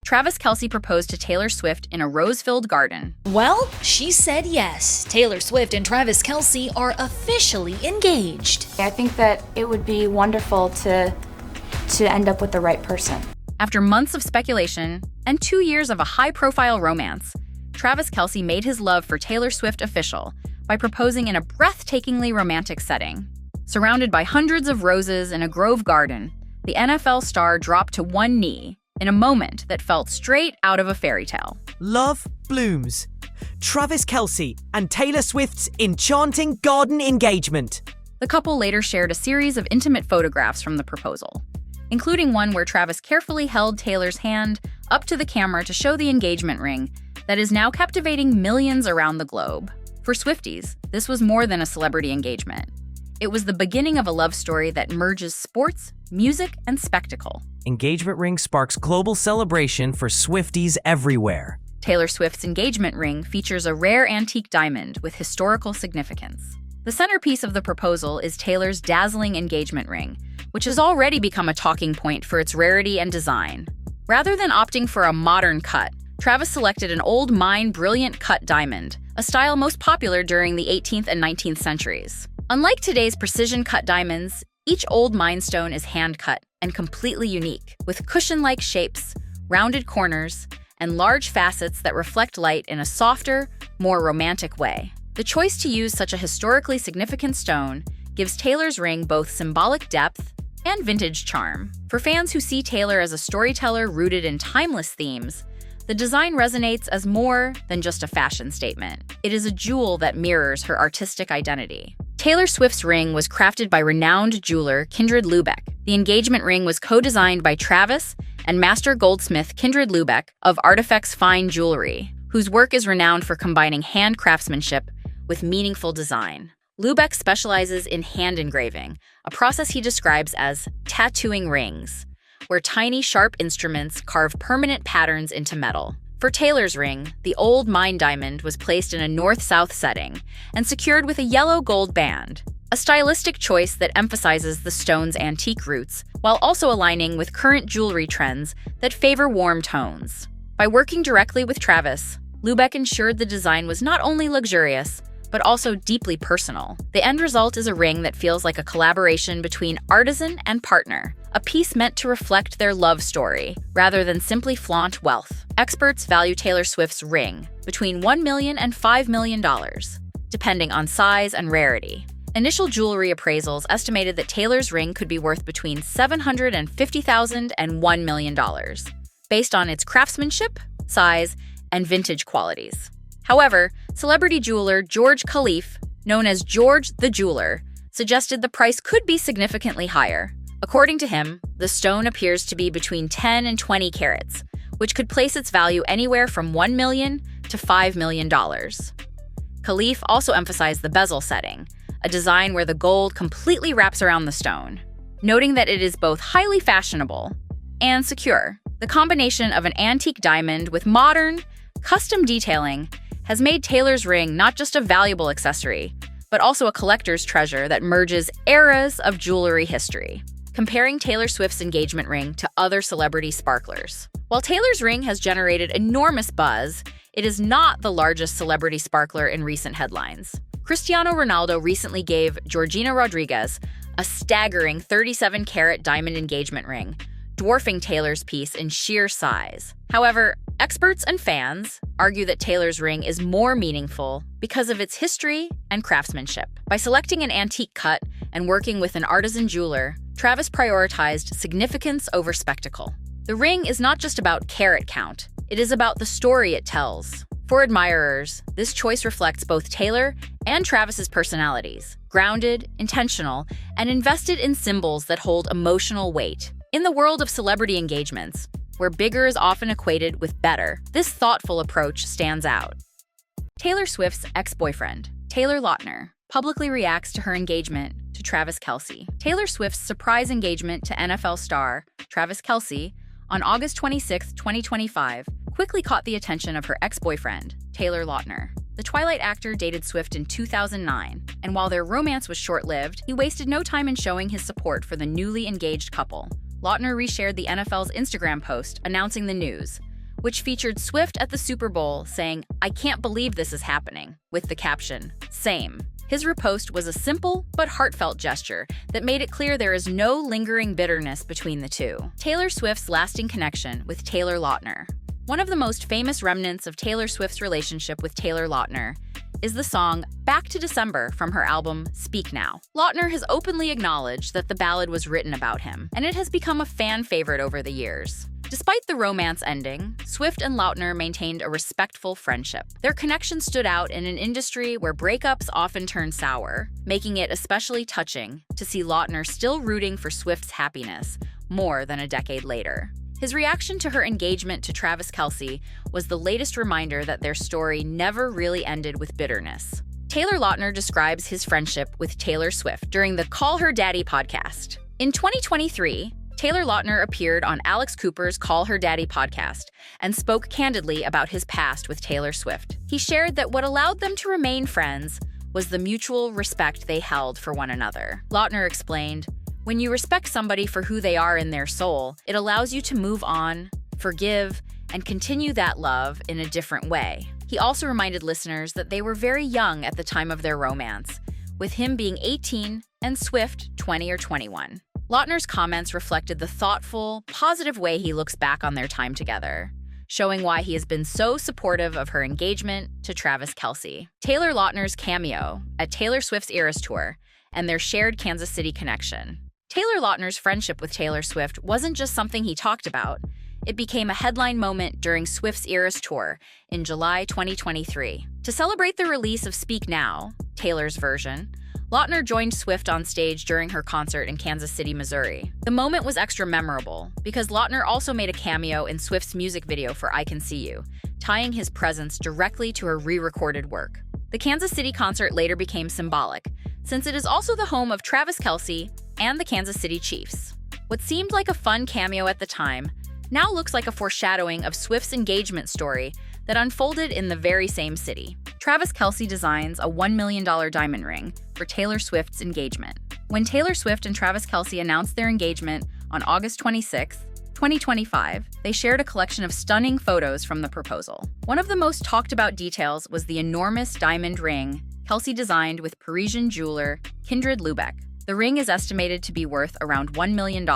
Travis Kelce proposed to Taylor Swift in a rose-filled garden. Well, she said yes. Taylor Swift and Travis Kelce are officially engaged. I think that it would be wonderful to end up with the right person. After months of speculation and 2 years of a high-profile romance, Travis Kelce made his love for Taylor Swift official by proposing in a breathtakingly romantic setting. Surrounded by hundreds of roses in a grove garden, the NFL star dropped to one knee in a moment that felt straight out of a fairy tale. Love blooms. Travis Kelce and Taylor Swift's enchanting garden engagement. The couple later shared a series of intimate photographs from the proposal, including one where Travis carefully held Taylor's hand up to the camera to show the engagement ring that is now captivating millions around the globe. For Swifties, this was more than a celebrity engagement. It was the beginning of a love story that merges sports, music, and spectacle. Engagement ring sparks global celebration for Swifties everywhere. Taylor Swift's engagement ring features a rare antique diamond with historical significance. The centerpiece of the proposal is Taylor's dazzling engagement ring, which has already become a talking point for its rarity and design. Rather than opting for a modern cut, Travis selected an old mine brilliant cut diamond, a style most popular during the 18th and 19th centuries. Unlike today's precision-cut diamonds, each old mine stone is hand-cut and completely unique, with cushion-like shapes, rounded corners, and large facets that reflect light in a softer, more romantic way. The choice to use such a historically significant stone gives Taylor's ring both symbolic depth and vintage charm. For fans who see Taylor as a storyteller rooted in timeless themes, the design resonates as more than just a fashion statement. It is a jewel that mirrors her artistic identity. Taylor Swift's ring was crafted by renowned jeweler Kindred Lubeck. The engagement ring was co-designed by Travis and master goldsmith Kindred Lubeck of Artifacts Fine Jewelry, whose work is renowned for combining hand craftsmanship with meaningful design. Lubeck specializes in hand engraving, a process he describes as tattooing rings, where tiny, sharp instruments carve permanent patterns into metal. For Taylor's ring, the old mine diamond was placed in a north-south setting and secured with a yellow-gold band, a stylistic choice that emphasizes the stone's antique roots while also aligning with current jewelry trends that favor warm tones. By working directly with Travis, Lubeck ensured the design was not only luxurious, but also deeply personal. The end result is a ring that feels like a collaboration between artisan and partner, a piece meant to reflect their love story, rather than simply flaunt wealth. Experts value Taylor Swift's ring between $1 million and $5 million, depending on size and rarity. Initial jewelry appraisals estimated that Taylor's ring could be worth between $750,000 and $1 million, based on its craftsmanship, size, and vintage qualities. However, celebrity jeweler George Khalif, known as George the Jeweler, suggested the price could be significantly higher. According to him, the stone appears to be between 10 and 20 carats, which could place its value anywhere from $1 million to $5 million. Khalif also emphasized the bezel setting, a design where the gold completely wraps around the stone, noting that it is both highly fashionable and secure. The combination of an antique diamond with modern, custom detailing has made Taylor's ring not just a valuable accessory, but also a collector's treasure that merges eras of jewelry history. Comparing Taylor Swift's engagement ring to other celebrity sparklers. While Taylor's ring has generated enormous buzz, it is not the largest celebrity sparkler in recent headlines. Cristiano Ronaldo recently gave Georgina Rodriguez a staggering 37-carat diamond engagement ring, dwarfing Taylor's piece in sheer size. However, experts and fans argue that Taylor's ring is more meaningful because of its history and craftsmanship. By selecting an antique cut and working with an artisan jeweler, Travis prioritized significance over spectacle. The ring is not just about carat count, it is about the story it tells. For admirers, this choice reflects both Taylor and Travis's personalities, grounded, intentional, and invested in symbols that hold emotional weight. In the world of celebrity engagements, where bigger is often equated with better, this thoughtful approach stands out. Taylor Swift's ex-boyfriend, Taylor Lautner, publicly reacts to her engagement to Travis Kelce. Taylor Swift's surprise engagement to NFL star Travis Kelce on August 26, 2025, quickly caught the attention of her ex-boyfriend, Taylor Lautner. The Twilight actor dated Swift in 2009, and while their romance was short-lived, he wasted no time in showing his support for the newly engaged couple. Lautner reshared the NFL's Instagram post announcing the news, which featured Swift at the Super Bowl saying, "I can't believe this is happening," with the caption, "Same." His repost was a simple but heartfelt gesture that made it clear there is no lingering bitterness between the two. Taylor Swift's lasting connection with Taylor Lautner. One of the most famous remnants of Taylor Swift's relationship with Taylor Lautner is the song Back to December from her album Speak Now. Lautner has openly acknowledged that the ballad was written about him, and it has become a fan favorite over the years. Despite the romance ending, Swift and Lautner maintained a respectful friendship. Their connection stood out in an industry where breakups often turn sour, making it especially touching to see Lautner still rooting for Swift's happiness more than a decade later. His reaction to her engagement to Travis Kelce was the latest reminder that their story never really ended with bitterness. Taylor Lautner describes his friendship with Taylor Swift during the Call Her Daddy podcast. In 2023, Taylor Lautner appeared on Alex Cooper's Call Her Daddy podcast and spoke candidly about his past with Taylor Swift. He shared that what allowed them to remain friends was the mutual respect they held for one another. Lautner explained, "When you respect somebody for who they are in their soul, it allows you to move on, forgive, and continue that love in a different way." He also reminded listeners that they were very young at the time of their romance, with him being 18 and Swift 20 or 21. Lautner's comments reflected the thoughtful, positive way he looks back on their time together, showing why he has been so supportive of her engagement to Travis Kelce. Taylor Lautner's cameo at Taylor Swift's Eras Tour and their shared Kansas City connection. Taylor Lautner's friendship with Taylor Swift wasn't just something he talked about. It became a headline moment during Swift's Eras Tour in July 2023. To celebrate the release of Speak Now, Taylor's version, Lautner joined Swift on stage during her concert in Kansas City, Missouri. The moment was extra memorable because Lautner also made a cameo in Swift's music video for I Can See You, tying his presence directly to her re-recorded work. The Kansas City concert later became symbolic, since it is also the home of Travis Kelce and the Kansas City Chiefs. What seemed like a fun cameo at the time now looks like a foreshadowing of Swift's engagement story that unfolded in the very same city. Travis Kelce designs a $1 million diamond ring for Taylor Swift's engagement. When Taylor Swift and Travis Kelce announced their engagement on August 26, 2025, they shared a collection of stunning photos from the proposal. One of the most talked about details was the enormous diamond ring Kelce designed with Parisian jeweler Kindred Lubeck. The ring is estimated to be worth around $1 million,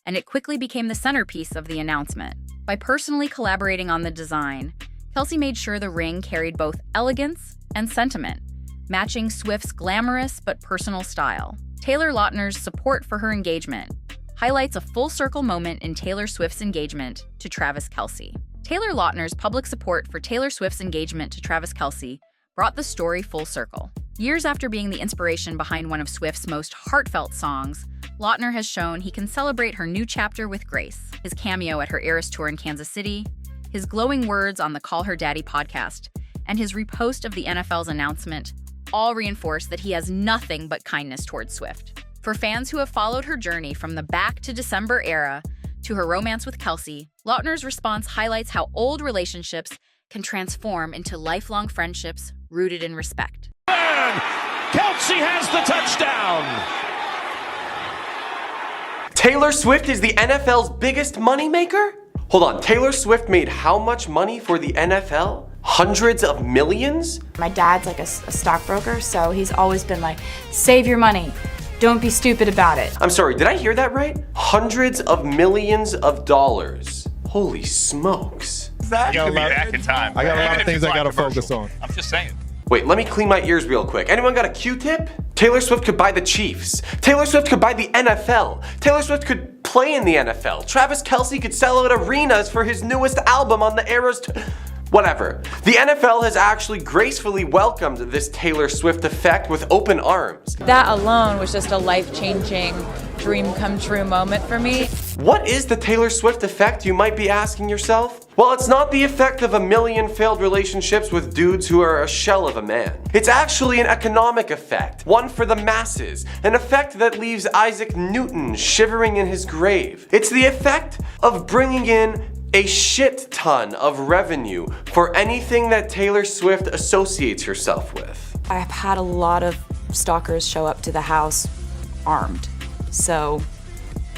and it quickly became the centerpiece of the announcement. By personally collaborating on the design, Kelce made sure the ring carried both elegance and sentiment, matching Swift's glamorous but personal style. Taylor Lautner's support for her engagement highlights a full-circle moment in Taylor Swift's engagement to Travis Kelce. Taylor Lautner's public support for Taylor Swift's engagement to Travis Kelce brought the story full circle. Years after being the inspiration behind one of Swift's most heartfelt songs, Lautner has shown he can celebrate her new chapter with grace. His cameo at her Eras Tour in Kansas City, his glowing words on the Call Her Daddy podcast, and his repost of the NFL's announcement all reinforce that he has nothing but kindness towards Swift. For fans who have followed her journey from the Back to December era to her romance with Kelce, Lautner's response highlights how old relationships can transform into lifelong friendships rooted in respect. Kelce has the touchdown! Taylor Swift is the NFL's biggest moneymaker? Hold on, Taylor Swift made how much money for the NFL? Hundreds of millions? My dad's like a stockbroker, so he's always been like, save your money. Don't be stupid about it. I'm sorry, did I hear that right? Hundreds of millions of dollars. Holy smokes. You could be back in time. I got a lot of things I gotta commercial. focus on. I'm just saying. Wait, let me clean my ears real quick. Anyone got a Q-tip? Taylor Swift could buy the Chiefs. Taylor Swift could buy the NFL. Taylor Swift could play in the NFL. Travis Kelce could sell out arenas for his newest album on the Eras Tour. Whatever. The NFL has actually gracefully welcomed this Taylor Swift effect with open arms. That alone was just a life-changing, dream come true moment for me. What is the Taylor Swift effect, you might be asking yourself? Well, it's not the effect of a million failed relationships with dudes who are a shell of a man. It's actually an economic effect, one for the masses, an effect that leaves Isaac Newton shivering in his grave. It's the effect of bringing in a shit ton of revenue for anything that Taylor Swift associates herself with. I've had a lot of stalkers show up to the house armed. So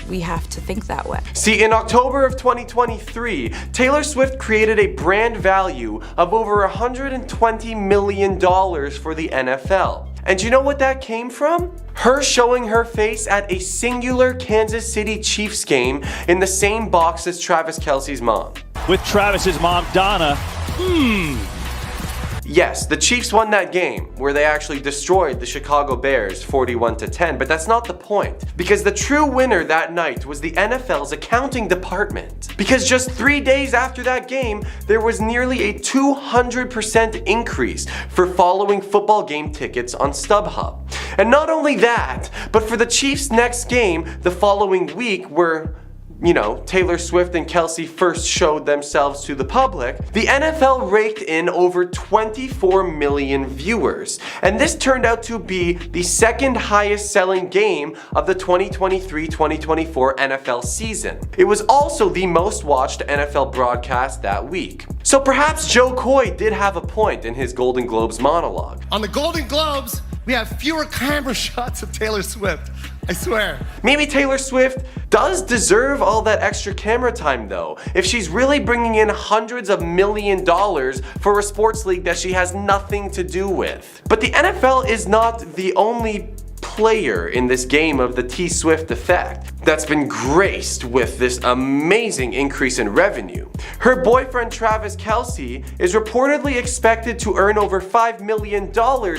we have to think that way. See, in October of 2023, Taylor Swift created a brand value of over $120 million for the NFL. And you know what that came from? Her showing her face at a singular Kansas City Chiefs game in the same box as Travis Kelce's mom. With Travis's mom, Donna. Yes, the Chiefs won that game, where they actually destroyed the Chicago Bears 41-10, but that's not the point. Because the true winner that night was the NFL's accounting department. Because just 3 days after that game, there was nearly a 200% increase for following football game tickets on StubHub. And not only that, but for the Chiefs' next game the following week, where Taylor Swift and Kelce first showed themselves to the public, the NFL raked in over 24 million viewers. And this turned out to be the second highest selling game of the 2023-2024 NFL season. It was also the most watched NFL broadcast that week. So perhaps Joe Coy did have a point in his Golden Globes monologue. On the Golden Globes, we have fewer camera shots of Taylor Swift. I swear. Maybe Taylor Swift does deserve all that extra camera time though, if she's really bringing in hundreds of $millions for a sports league that she has nothing to do with. But the NFL is not the only player in this game of the T-Swift effect that's been graced with this amazing increase in revenue. Her boyfriend Travis Kelce is reportedly expected to earn over $5 million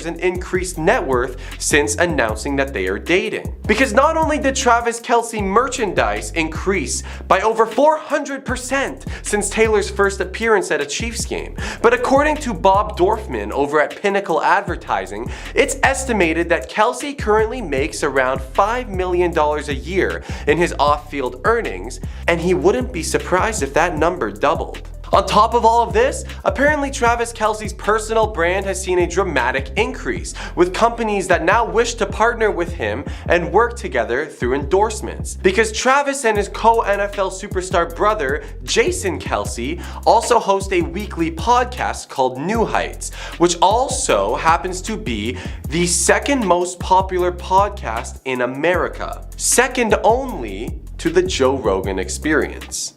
in increased net worth since announcing that they are dating. Because not only did Travis Kelce merchandise increase by over 400% since Taylor's first appearance at a Chiefs game, but according to Bob Dorfman over at Pinnacle Advertising, it's estimated that Kelce currently makes around $5 million a year in his off-field earnings, and he wouldn't be surprised if that number doubled. On top of all of this, apparently Travis Kelce's personal brand has seen a dramatic increase, with companies that now wish to partner with him and work together through endorsements. Because Travis and his co-NFL superstar brother, Jason Kelce, also host a weekly podcast called New Heights, which also happens to be the second most popular podcast in America, second only to the Joe Rogan Experience.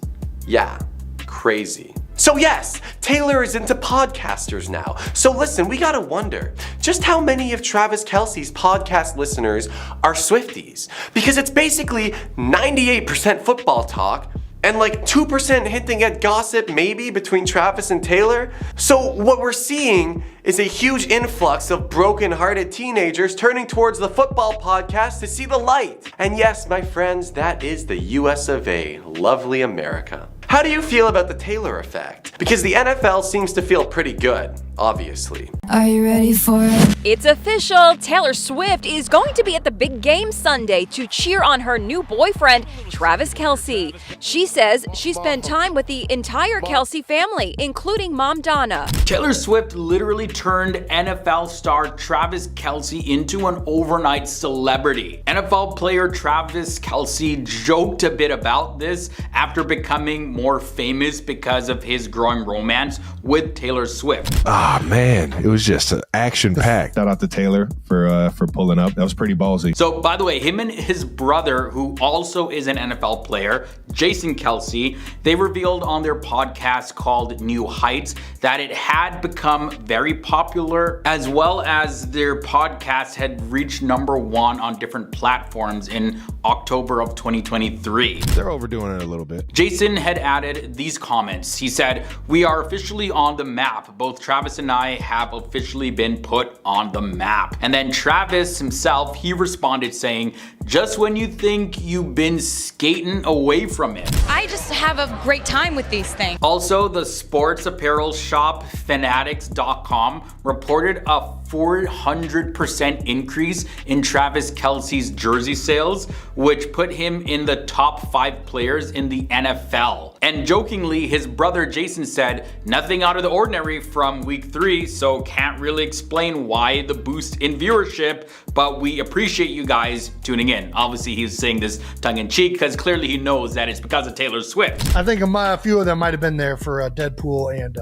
Yeah, crazy. So yes, Taylor is into podcasters now. So listen, we gotta wonder, just how many of Travis Kelce's podcast listeners are Swifties? Because it's basically 98% football talk, and like 2% hinting at gossip maybe between Travis and Taylor. So what we're seeing is a huge influx of broken-hearted teenagers turning towards the football podcast to see the light. And yes, my friends, that is the US of A, lovely America. How do you feel about the Taylor effect? Because the NFL seems to feel pretty good, obviously. Are you ready for it? It's official. Taylor Swift is going to be at the big game Sunday to cheer on her new boyfriend, Travis Kelce. She says she spent time with the entire Kelce family, including mom Donna. Taylor Swift literally turned NFL star Travis Kelce into an overnight celebrity. NFL player Travis Kelce joked a bit about this after becoming more famous because of his growing romance with Taylor Swift. Ah, man, it was just action-packed. Shout out to Taylor for pulling up. That was pretty ballsy. So, by the way, him and his brother, who also is an NFL player, Jason Kelce, they revealed on their podcast called New Heights that it had become very popular, as well as their podcast had reached #1 on different platforms in October of 2023. They're overdoing it a little bit. Jason had added these comments. He said, "We are officially on the map. Both Travis and I have officially been put on the map." And then Travis himself, he responded saying, "Just when you think you've been skating away from it." I just have a great time with these things. Also, the sports apparel shop Fanatics.com reported a 400% increase in Travis Kelce's jersey sales, which put him in the top 5 players in the NFL. And jokingly, his brother Jason said, "Nothing out of the ordinary from week 3, so can't really explain why the boost in viewership, but we appreciate you guys tuning in." Obviously, he's saying this tongue-in-cheek because clearly he knows that it's because of Taylor Swift. I think a few of them might have been there for Deadpool and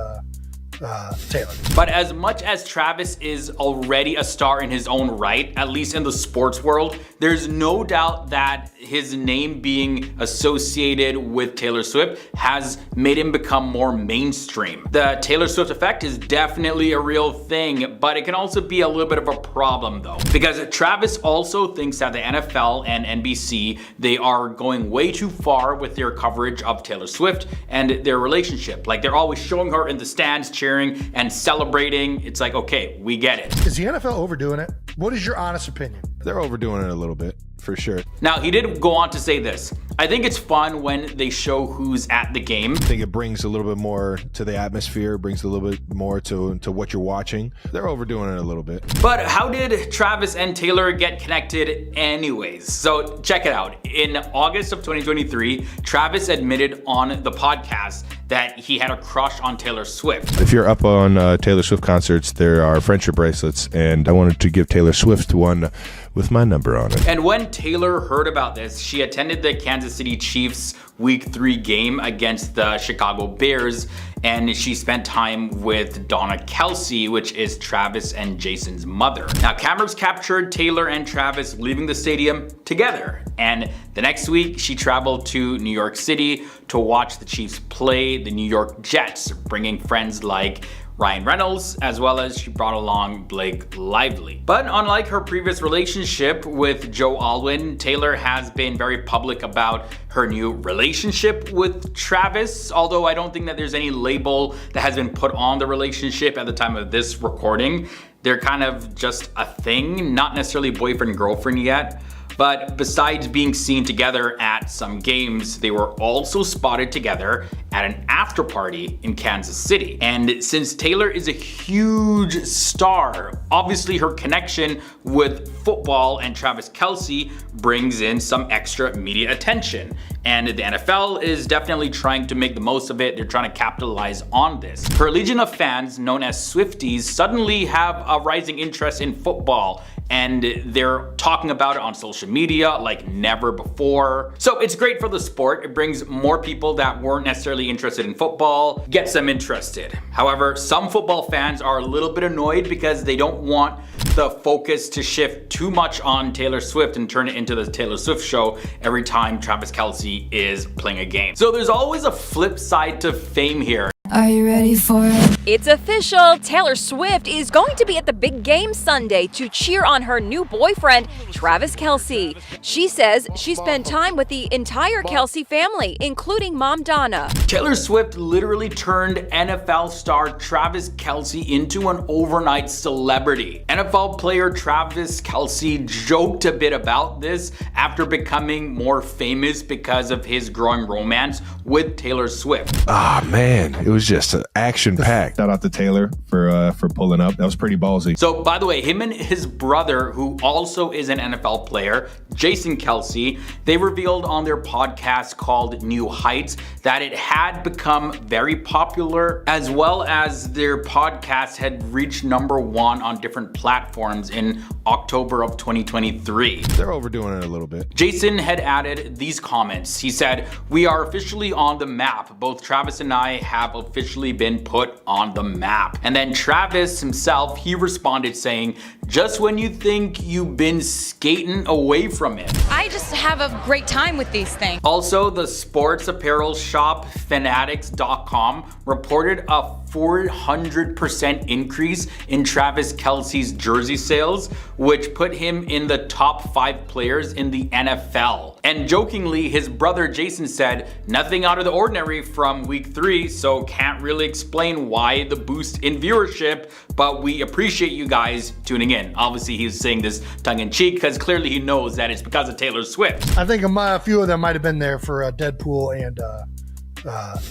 Taylor. But as much as Travis is already a star in his own right, at least in the sports world, there's no doubt that his name being associated with Taylor Swift has made him become more mainstream. The Taylor Swift effect is definitely a real thing, but it can also be a little bit of a problem though, because Travis also thinks that the NFL and NBC, they are going way too far with their coverage of Taylor Swift and their relationship. Like, they're always showing her in the stands cheering and celebrating. It's like, okay, we get it. Is the NFL overdoing it? What is your honest opinion? They're overdoing it a little bit, for sure. Now, he did go on to say this. I think it's fun when they show who's at the game. I think it brings a little bit more to the atmosphere, brings a little bit more to what you're watching. They're overdoing it a little bit. But how did Travis and Taylor get connected anyways? So check it out. In August of 2023, Travis admitted on the podcast that he had a crush on Taylor Swift. If you're up on Taylor Swift concerts, there are friendship bracelets, and I wanted to give Taylor Swift one with my number on it. And when Taylor heard about this, she attended the Kansas City Chiefs Week 3 game against the Chicago Bears, and she spent time with Donna Kelce, which is Travis and Jason's mother. Now, cameras captured Taylor and Travis leaving the stadium together, and the next week she traveled to New York City to watch the Chiefs play the New York Jets, bringing friends like Ryan Reynolds, as well as she brought along Blake Lively. But unlike her previous relationship with Joe Alwyn, Taylor has been very public about her new relationship with Travis, although I don't think that there's any label that has been put on the relationship at the time of this recording. They're kind of just a thing, not necessarily boyfriend-girlfriend yet. But besides being seen together at some games, they were also spotted together at an after party in Kansas City. And since Taylor is a huge star, obviously her connection with football and Travis Kelce brings in some extra media attention. And the NFL is definitely trying to make the most of it. They're trying to capitalize on this. Her legion of fans, known as Swifties, suddenly have a rising interest in football, and they're talking about it on social media like never before. So it's great for the sport. It brings more people that weren't necessarily interested in football, gets them interested. However, some football fans are a little bit annoyed because they don't want the focus to shift too much on Taylor Swift and turn it into the Taylor Swift show every time Travis Kelce is playing a game. So there's always a flip side to fame here. Are you ready for it? It's official. Taylor Swift is going to be at the big game Sunday to cheer on her new boyfriend, Travis Kelce. She says she spent time with the entire Kelce family, including mom Donna. Taylor Swift literally turned NFL star Travis Kelce into an overnight celebrity. NFL player Travis Kelce joked a bit about this after becoming more famous because of his growing romance with Taylor Swift. Ah, man, it was just action-packed. Shout out to Taylor for pulling up. That was pretty ballsy. So, by the way, him and his brother, who also is an NFL player, Jason Kelce, they revealed on their podcast called New Heights that it had become very popular, as well as their podcast had reached #1 on different platforms in October of 2023. They're overdoing it a little bit. Jason had added these comments. He said, "We are officially on the map. Both Travis and I have officially been put on the map." And then Travis himself, he responded saying, "Just when you think you've been skating away from it." I just have a great time with these things. Also, the sports apparel shop Fanatics.com reported a 400% increase in Travis Kelce's jersey sales, which put him in the top 5 players in the NFL. And jokingly, his brother Jason said, "Nothing out of the ordinary from week 3, so can't really explain why the boost in viewership, but we appreciate you guys tuning in." Obviously, he's saying this tongue-in-cheek because clearly he knows that it's because of Taylor Swift. I think a few of them might have been there for Deadpool and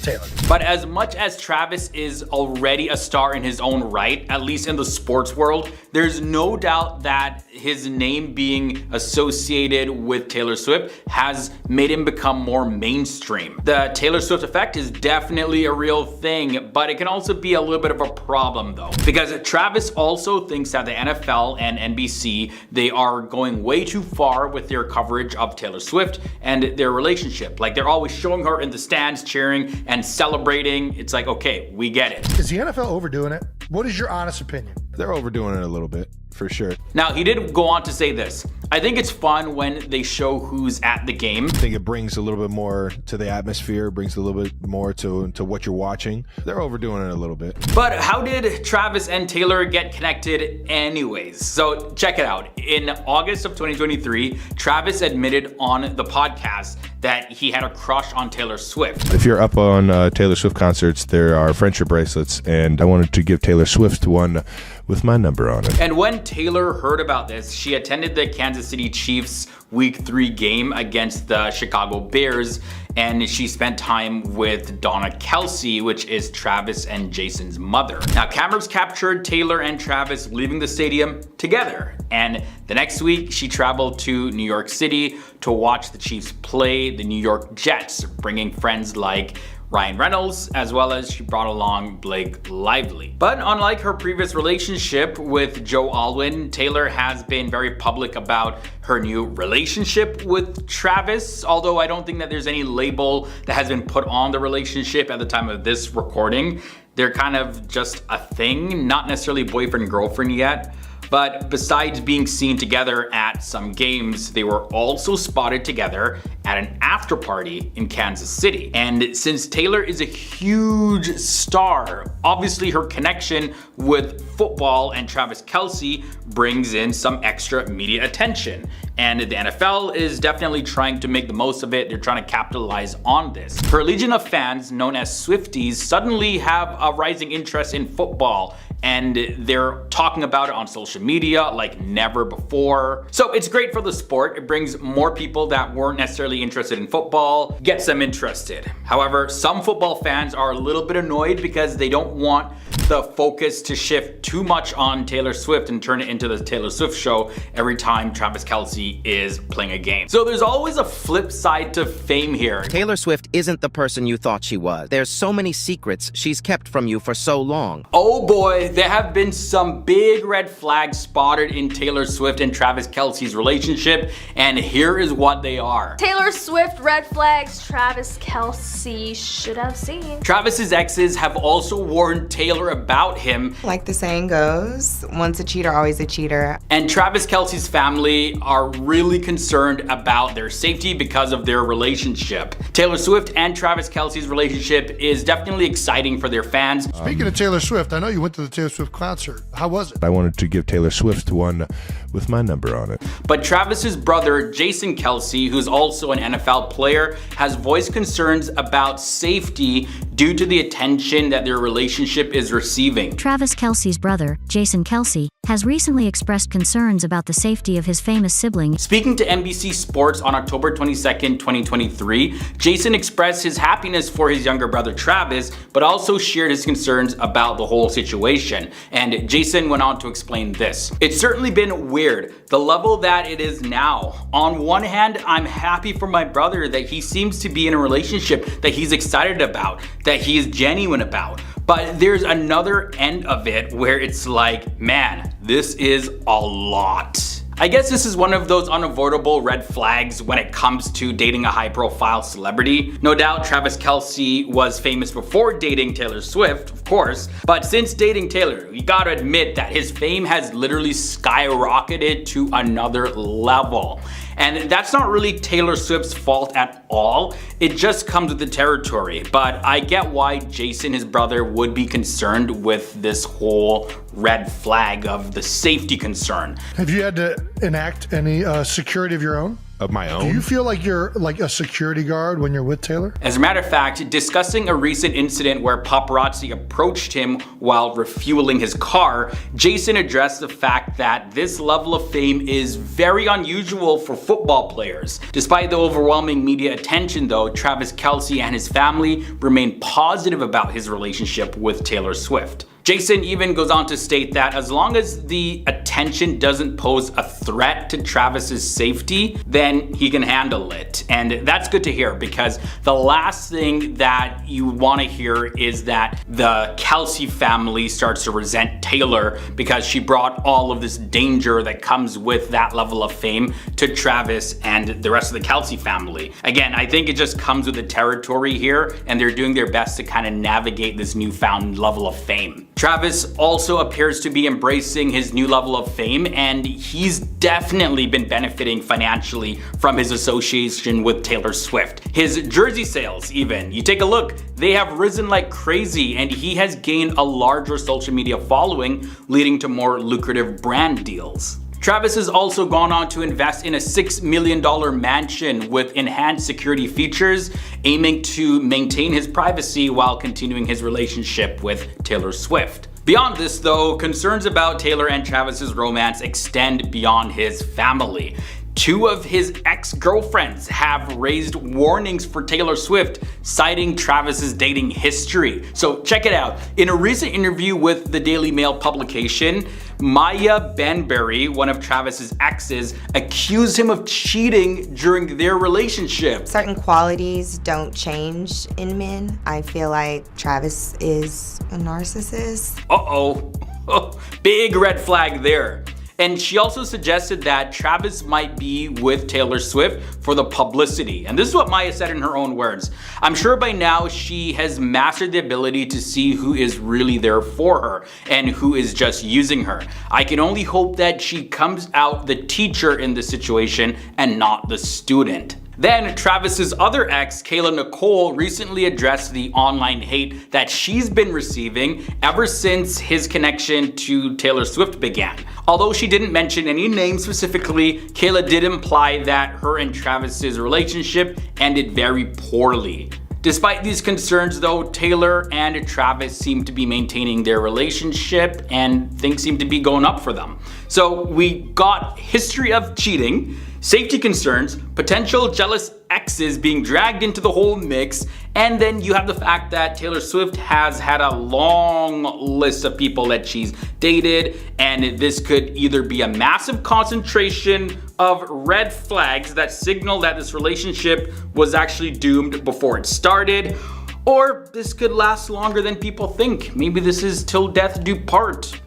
Taylor. But as much as Travis is already a star in his own right, at least in the sports world, there's no doubt that his name being associated with Taylor Swift has made him become more mainstream. The Taylor Swift effect is definitely a real thing, but it can also be a little bit of a problem though, because Travis also thinks that the NFL and NBC, they are going way too far with their coverage of Taylor Swift and their relationship. Like, they're always showing her in the stands cheering and celebrating. It's like, okay, we get it. Is the NFL overdoing it? What is your honest opinion? They're overdoing it a little bit, for sure. Now, he did go on to say this: I think it's fun when they show who's at the game. I think it brings a little bit more to the atmosphere, brings a little bit more to what you're watching. They're overdoing it a little bit. But how did Travis and Taylor get connected anyways? So check it out. In August of 2023, Travis admitted on the podcast that he had a crush on Taylor Swift. If you're up on Taylor Swift concerts, there are friendship bracelets, and I wanted to give Taylor Swift one with my number on it. And when Taylor heard about this, she attended the Kansas City Chiefs Week 3 game against the Chicago Bears, and she spent time with Donna Kelce, which is Travis and Jason's mother. Now, cameras captured Taylor and Travis leaving the stadium together, and the next week she traveled to New York City to watch the Chiefs play the New York Jets, bringing friends like Ryan Reynolds, as well as she brought along Blake Lively. But unlike her previous relationship with Joe Alwyn, Taylor has been very public about her new relationship with Travis, although I don't think that there's any label that has been put on the relationship at the time of this recording. They're kind of just a thing, not necessarily boyfriend and girlfriend yet. But besides being seen together at some games, they were also spotted together at an after party in Kansas City. And since Taylor is a huge star, obviously her connection with football and Travis Kelce brings in some extra media attention. And the NFL is definitely trying to make the most of it. They're trying to capitalize on this. Her legion of fans, known as Swifties, suddenly have a rising interest in football, and they're talking about it on social media like never before. So it's great for the sport. It brings more people that weren't necessarily interested in football, gets them interested. However, some football fans are a little bit annoyed because they don't want the focus to shift too much on Taylor Swift and turn it into the Taylor Swift show every time Travis Kelce is playing a game. So there's always a flip side to fame here. Taylor Swift isn't the person you thought she was. There's so many secrets she's kept from you for so long. Oh boy, there have been some big red flags spotted in Taylor Swift and Travis Kelce's relationship, and here is what they are. Taylor Swift red flags Travis Kelce should have seen. Travis's exes have also warned Taylor about him. Like the saying goes, once a cheater, always a cheater. And Travis Kelce's family are really concerned about their safety because of their relationship. Taylor Swift and Travis Kelce's relationship is definitely exciting for their fans. Speaking of Taylor Swift, I know you went to the Taylor Swift concert. How was it? I wanted to give Taylor Swift one with my number on it. But Travis's brother, Jason Kelce, who's also an NFL player, has voiced concerns about safety due to the attention that their relationship is receiving. Travis Kelce's brother, Jason Kelce, has recently expressed concerns about the safety of his famous sibling. Speaking to NBC Sports on October 22nd, 2023, Jason expressed his happiness for his younger brother Travis, but also shared his concerns about the whole situation. And Jason went on to explain this. It's certainly been weird, the level that it is now. On one hand, I'm happy for my brother that he seems to be in a relationship that he's excited about, that he is genuine about. But there's another end of it where it's like, man, this is a lot. I guess this is one of those unavoidable red flags when it comes to dating a high-profile celebrity. No doubt Travis Kelce was famous before dating Taylor Swift, of course, but since dating Taylor, you gotta admit that his fame has literally skyrocketed to another level. And that's not really Taylor Swift's fault at all. It just comes with the territory. But I get why Jason, his brother, would be concerned with this whole red flag of the safety concern. Have you had to enact any security of your own? of my own. Do you feel like you're like a security guard when you're with Taylor? As a matter of fact, discussing a recent incident where paparazzi approached him while refueling his car, Jason addressed the fact that this level of fame is very unusual for football players. Despite the overwhelming media attention though, Travis Kelce and his family remain positive about his relationship with Taylor Swift. Jason even goes on to state that as long as the attention doesn't pose a threat to Travis's safety, then he can handle it. And that's good to hear, because the last thing that you want to hear is that the Kelce family starts to resent Taylor because she brought all of this danger that comes with that level of fame to Travis and the rest of the Kelce family. Again, I think it just comes with the territory here, and they're doing their best to kind of navigate this newfound level of fame. Travis also appears to be embracing his new level of fame, and he's definitely been benefiting financially from his association with Taylor Swift. His jersey sales even, you take a look, they have risen like crazy, and he has gained a larger social media following, leading to more lucrative brand deals. Travis has also gone on to invest in a $6 million mansion with enhanced security features, aiming to maintain his privacy while continuing his relationship with Taylor Swift. Beyond this though, concerns about Taylor and Travis's romance extend beyond his family. Two of his ex-girlfriends have raised warnings for Taylor Swift, citing Travis's dating history. So check it out. In a recent interview with the Daily Mail publication, Maya Benberry, one of Travis's exes, accused him of cheating during their relationship. Certain qualities don't change in men. I feel like Travis is a narcissist. Uh-oh. Big red flag there. And she also suggested that Travis might be with Taylor Swift for the publicity. And this is what Maya said in her own words. I'm sure by now she has mastered the ability to see who is really there for her and who is just using her. I can only hope that she comes out the teacher in this situation and not the student. Then Travis's other ex, Kayla Nicole, recently addressed the online hate that she's been receiving ever since his connection to Taylor Swift began. Although she didn't mention any names specifically, Kayla did imply that her and Travis's relationship ended very poorly. Despite these concerns though, Taylor and Travis seem to be maintaining their relationship and things seem to be going up for them. So we got history of cheating, safety concerns, potential jealous exes being dragged into the whole mix, and then you have the fact that Taylor Swift has had a long list of people that she's dated, and this could either be a massive concentration of red flags that signal that this relationship was actually doomed before it started, or this could last longer than people think. Maybe this is till death do part.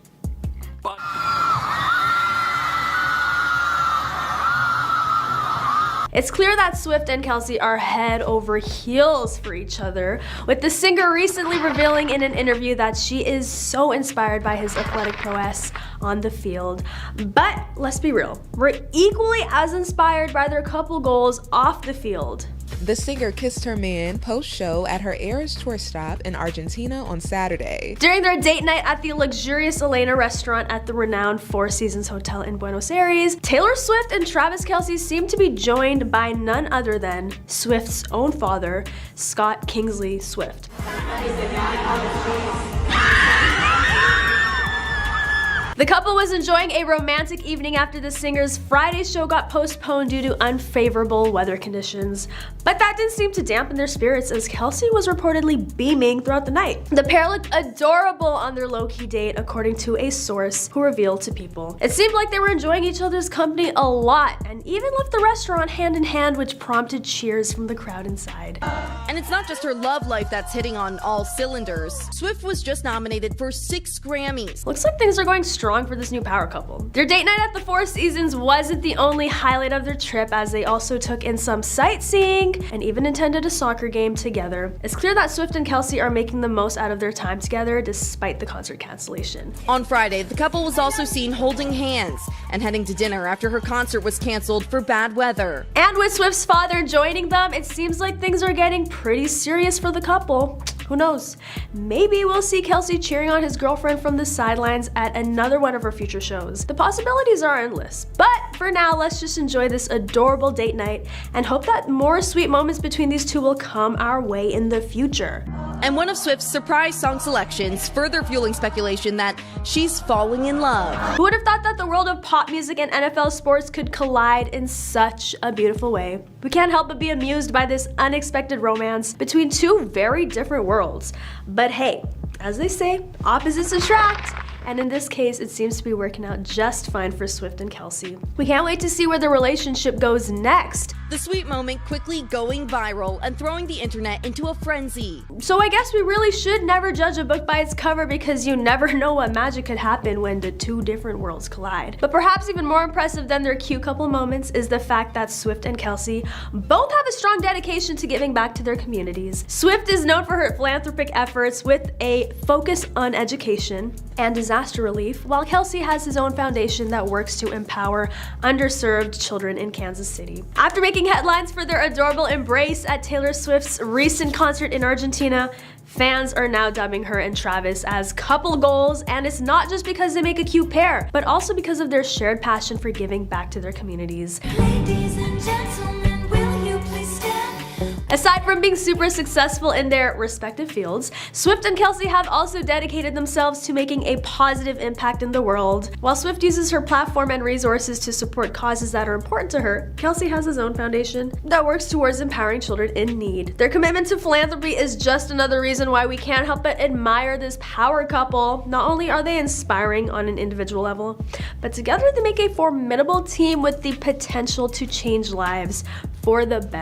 It's clear that Swift and Kelce are head over heels for each other, with the singer recently revealing in an interview that she is so inspired by his athletic prowess on the field. But let's be real, we're equally as inspired by their couple goals off the field. The singer kissed her man post-show at her Eras tour stop in Argentina on Saturday. During their date night at the luxurious Elena restaurant at the renowned Four Seasons Hotel in Buenos Aires, Taylor Swift and Travis Kelce seem to be joined by none other than Swift's own father, Scott Kingsley Swift. The couple was enjoying a romantic evening after the singer's Friday show got postponed due to unfavorable weather conditions. But that didn't seem to dampen their spirits, as Kelce was reportedly beaming throughout the night. The pair looked adorable on their low-key date, according to a source who revealed to People. It seemed like they were enjoying each other's company a lot, and even left the restaurant hand in hand, which prompted cheers from the crowd inside. And it's not just her love life that's hitting on all cylinders. Swift was just nominated for 6 Grammys. Looks like things are going strong for this new power couple. Their date night at the Four Seasons wasn't the only highlight of their trip, as they also took in some sightseeing and even attended a soccer game together. It's clear that Swift and Kelce are making the most out of their time together despite the concert cancellation. On Friday, the couple was also seen holding hands and heading to dinner after her concert was canceled for bad weather. And with Swift's father joining them, it seems like things are getting pretty serious for the couple. Who knows? Maybe we'll see Kelce cheering on his girlfriend from the sidelines at another one of her future shows. The possibilities are endless, but for now, let's just enjoy this adorable date night and hope that more sweet moments between these two will come our way in the future. And one of Swift's surprise song selections, further fueling speculation that she's falling in love. Who would have thought that the world of pop music and NFL sports could collide in such a beautiful way? We can't help but be amused by this unexpected romance between two very different worlds. But hey, as they say, opposites attract. And in this case, it seems to be working out just fine for Swift and Kelce. We can't wait to see where the relationship goes next. The sweet moment quickly going viral and throwing the internet into a frenzy. So I guess we really should never judge a book by its cover, because you never know what magic could happen when the two different worlds collide. But perhaps even more impressive than their cute couple moments is the fact that Swift and Kelce both have a strong dedication to giving back to their communities. Swift is known for her philanthropic efforts with a focus on education and disaster relief, while Kelce has his own foundation that works to empower underserved children in Kansas City. After making headlines for their adorable embrace at Taylor Swift's recent concert in Argentina, fans are now dubbing her and Travis as couple goals, and it's not just because they make a cute pair, but also because of their shared passion for giving back to their communities. Ladies and gentlemen, will you please stand? Aside from being super successful in their respective fields, Swift and Kelce have also dedicated themselves to making a positive impact in the world. While Swift uses her platform and resources to support causes that are important to her, Kelce has his own foundation that works towards empowering children in need. Their commitment to philanthropy is just another reason why we can't help but admire this power couple. Not only are they inspiring on an individual level, but together they make a formidable team with the potential to change lives for the better.